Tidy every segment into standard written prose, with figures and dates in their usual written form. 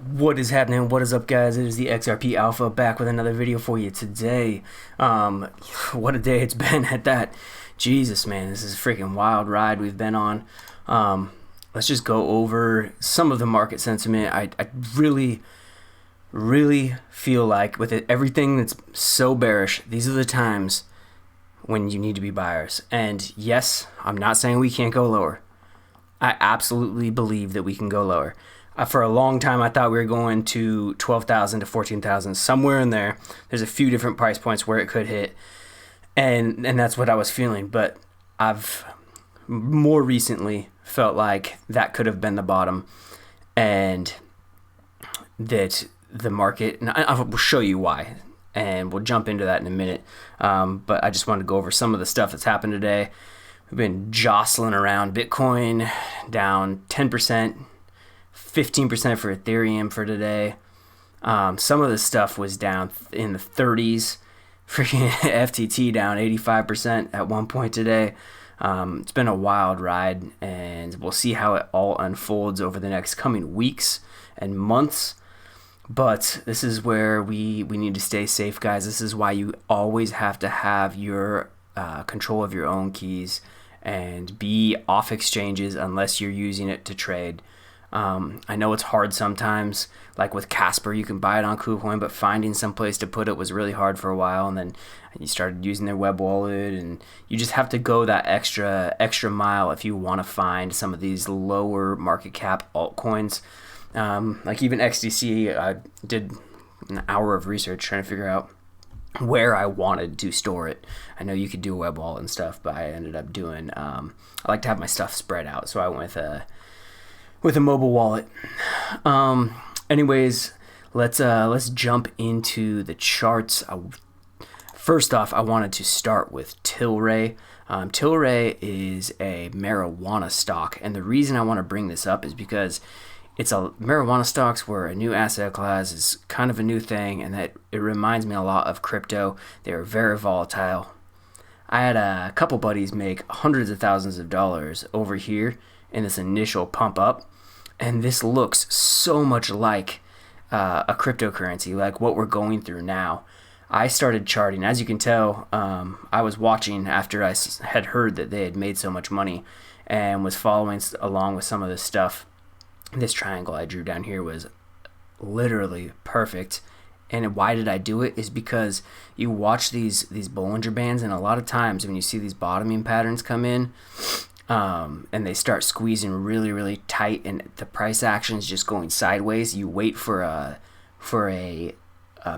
What is happening? What is up, guys? It is the XRP Alpha back with another video for you today. What a day it's been at that. Jesus, man, this is a freaking wild ride we've been on. Let's just go over some of the market sentiment. I really feel like with everything that's so bearish, these are the times when you need to be buyers. And yes, I'm not saying we can't go lower. I absolutely believe that we can go lower. For a long time, I thought we were going to 12,000 to 14,000, somewhere in there. There's a few different price points where it could hit, and that's what I was feeling. But I've more recently felt like that could have been the bottom, and that the market, and I will show you why, and we'll jump into that in a minute. But I just wanted to go over some of the stuff that's happened today. We've been jostling around. Bitcoin down 10%. 15% for Ethereum for today. Some of the stuff was down in the 30s. Freaking FTT down 85% at one point today. It's been a wild ride, and we'll see how it all unfolds over the next coming weeks and months. But this is where we need to stay safe, guys. This is why you always have to have your control of your own keys and be off exchanges unless you're using it to trade. I know it's hard sometimes, like with Casper, you can buy it on KuCoin, but finding some place to put it was really hard for a while, and then you started using their web wallet, and you just have to go that extra mile if you want to find some of these lower market cap altcoins. Like even XDC, I did an hour of research trying to figure out where I wanted to store it. I know you could do a web wallet and stuff, but I ended up doing, I like to have my stuff spread out, so I went with a mobile wallet. Anyways, let's jump into the charts. First off, I wanted to start with Tilray. Tilray is a marijuana stock, and the reason I want to bring this up is because marijuana stocks were a new asset class, is kind of a new thing, and that it reminds me a lot of crypto. They are very volatile. I had a couple buddies make hundreds of thousands of dollars over here in this initial pump up. And this looks so much like a cryptocurrency, like what we're going through now. I started charting. As you can tell, I was watching after I had heard that they had made so much money and was following along with some of this stuff. This triangle I drew down here was literally perfect. And why did I do it? Is because you watch these Bollinger Bands, and a lot of times when you see these bottoming patterns come in, and they start squeezing really, really tight, and the price action is just going sideways, you wait for a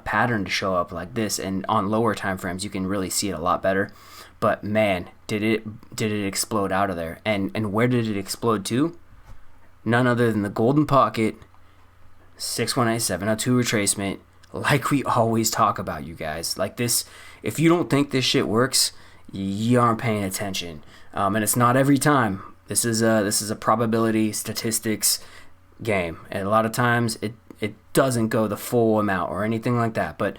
pattern to show up like this, and on lower time frames you can really see it a lot better. But man, did it explode out of there. And where did it explode to? None other than the golden pocket, 618 702 retracement, like we always talk about, you guys. Like this, if you don't think this shit works, you aren't paying attention. And it's not every time. This is a probability statistics game, and a lot of times it doesn't go the full amount or anything like that, but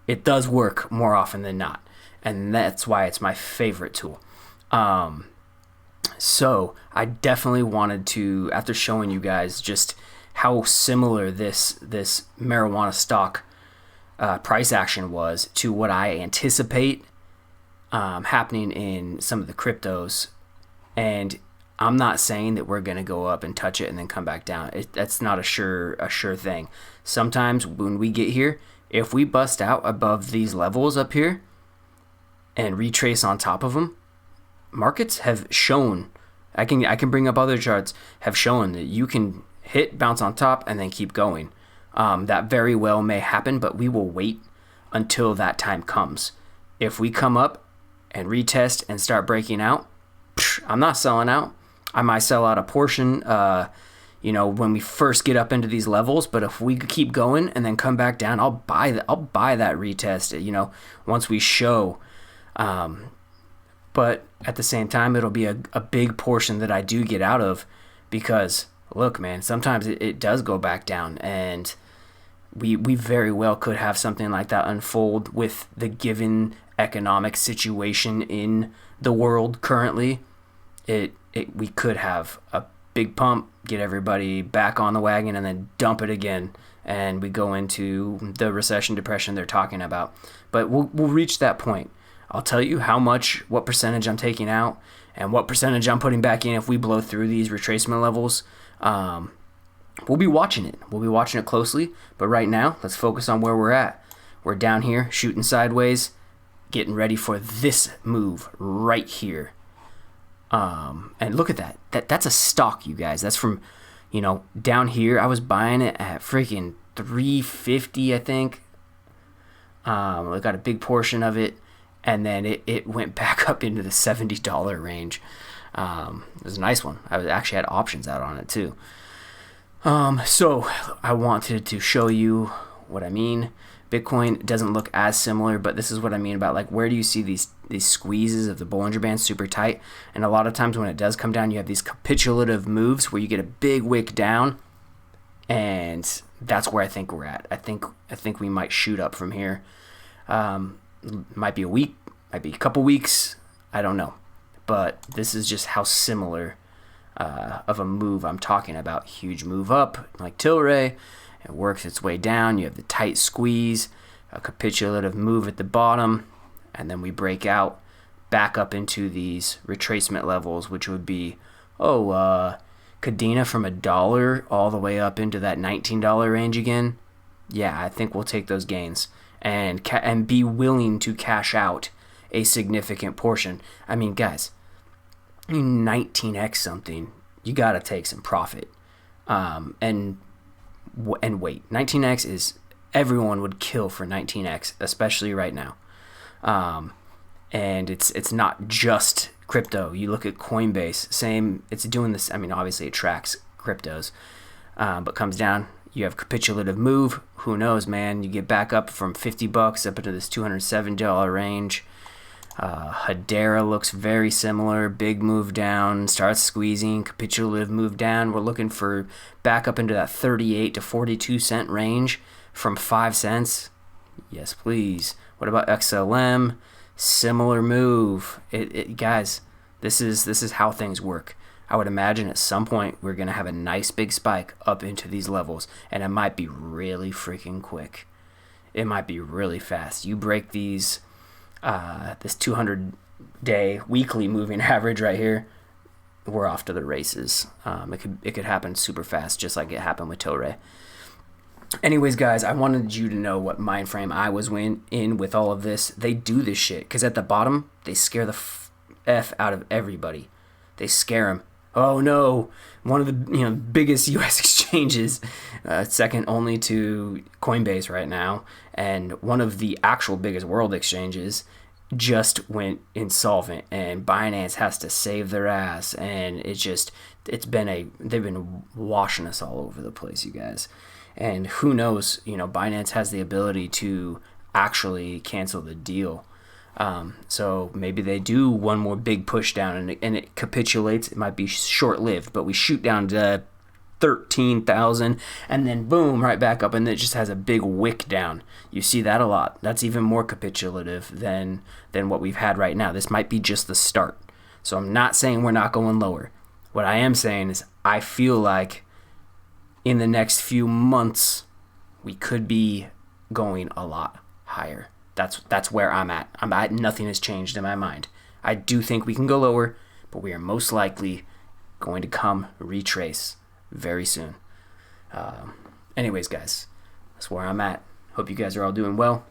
it does work more often than not, and that's why it's my favorite tool. So I definitely wanted to, after showing you guys just how similar this marijuana stock price action was to what I anticipate happening in some of the cryptos. And I'm not saying that we're going to go up and touch it and then come back down. That's not a sure thing. Sometimes when we get here, if we bust out above these levels up here and retrace on top of them, markets have shown, I can bring up other charts, have shown that you can hit, bounce on top, and then keep going. That very well may happen, but we will wait until that time comes. If we come up and retest and start breaking out, I'm not selling out. I might sell out a portion, when we first get up into these levels. But if we keep going and then come back down, I'll buy that retest. Once we show. But at the same time, it'll be a big portion that I do get out of, because look, man, sometimes it does go back down, and we very well could have something like that unfold with the given economic situation in the world currently. We could have a big pump, get everybody back on the wagon, and then dump it again. And we go into the recession, depression they're talking about. But we'll reach that point. I'll tell you what percentage I'm taking out and what percentage I'm putting back in if we blow through these retracement levels. We'll be watching it. We'll be watching it closely. But right now, let's focus on where we're at. We're down here, shooting sideways, getting ready for this move right here. And look at that. That's a stock, you guys. That's from, down here. I was buying it at freaking $350, I think. I got a big portion of it, and then it went back up into the $70 range. It was a nice one. I actually had options out on it too. So I wanted to show you what I mean. Bitcoin doesn't look as similar, but this is what I mean about, like, where do you see these squeezes of the Bollinger Band super tight? And a lot of times when it does come down, you have these capitulative moves where you get a big wick down, and that's where I think we're at. I think we might shoot up from here. Might be a week, might be a couple weeks, I don't know. But this is just how similar of a move I'm talking about. Huge move up, like Tilray. It works its way down. You have the tight squeeze, a capitulative move at the bottom, and then we break out back up into these retracement levels, which would be, Cadena from $1 all the way up into that $19 range again. Yeah, I think we'll take those gains and be willing to cash out a significant portion. I mean, guys, 19x something, you got to take some profit. And wait, 19x is, everyone would kill for 19x, especially right now. And it's not just crypto. You look at Coinbase, same, it's doing this. I mean, obviously it tracks cryptos, but comes down. You have capitulative move. Who knows, man? You get back up from $50 up into this $207 range. Hedera looks very similar. Big move down, starts squeezing, capitulative move down. We're looking for back up into that 38 to 42 cent range from 5 cents. Yes, please. What about XLM? Similar move. Guys, this is how things work. I would imagine at some point we're going to have a nice big spike up into these levels, and it might be really freaking quick. It might be really fast. You break these this 200-day weekly moving average right here, we're off to the races. It could happen super fast, just like it happened with Tilray. Anyways, guys, I wanted you to know what mind frame I was in with all of this. They do this shit because at the bottom they scare the f out of everybody. They scare them. Oh no, one of the biggest U.S. exchanges, second only to Coinbase right now, and one of the actual biggest world exchanges just went insolvent, and Binance has to save their ass, and they've been washing us all over the place, you guys. And who knows, Binance has the ability to actually cancel the deal. So maybe they do one more big push down and it capitulates. It might be short-lived, but we shoot down to 13,000 and then boom, right back up, and it just has a big wick down. You see that a lot. That's even more capitulative than what we've had right now. This might be just the start. So I'm not saying we're not going lower. What I am saying is I feel like in the next few months we could be going a lot higher. That's where I'm at. Nothing has changed in my mind. I do think we can go lower, but we are most likely going to come retrace very soon. Anyways, guys, that's where I'm at. Hope you guys are all doing well.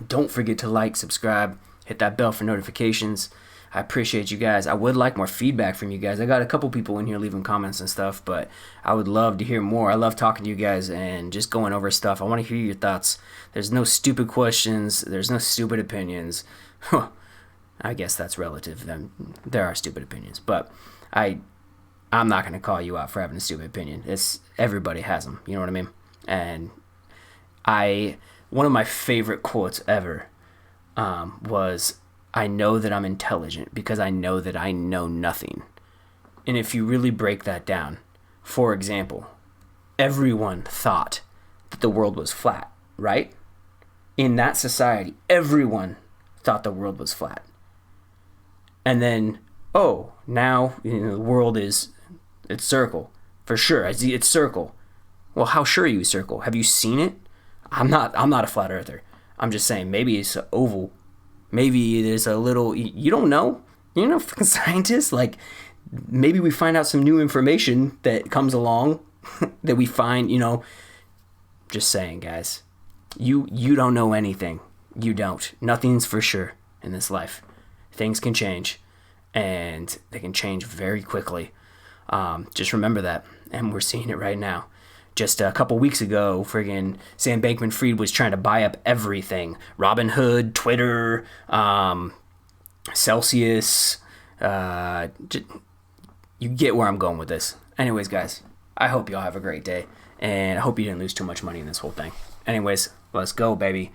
Don't forget to like, subscribe, hit that bell for notifications. I appreciate you guys. I would like more feedback from you guys. I got a couple people in here leaving comments and stuff, but I would love to hear more. I love talking to you guys and just going over stuff. I want to hear your thoughts. There's no stupid questions. There's no stupid opinions. I guess that's relative. There are stupid opinions, but I'm not going to call you out for having a stupid opinion. Everybody has them. You know what I mean? And one of my favorite quotes ever was, I know that I'm intelligent because I know that I know nothing. And if you really break that down, for example, everyone thought that the world was flat, right? In that society, everyone thought the world was flat. And then, now the world is It's Circle. For sure. I see it's Circle. Well, how sure are you, Circle? Have you seen it? I'm not a flat earther. I'm just saying maybe it's an oval. Maybe there's a little, you don't know. You're not a fucking scientist. Like, maybe we find out some new information that comes along that we find, just saying, guys. You don't know anything. You don't. Nothing's for sure in this life. Things can change, and they can change very quickly. Just remember that, and we're seeing it right now. Just a couple weeks ago, friggin' Sam Bankman-Fried was trying to buy up everything. Robinhood, Twitter, Celsius. You get where I'm going with this. Anyways, guys, I hope y'all have a great day, and I hope you didn't lose too much money in this whole thing. Anyways, let's go, baby.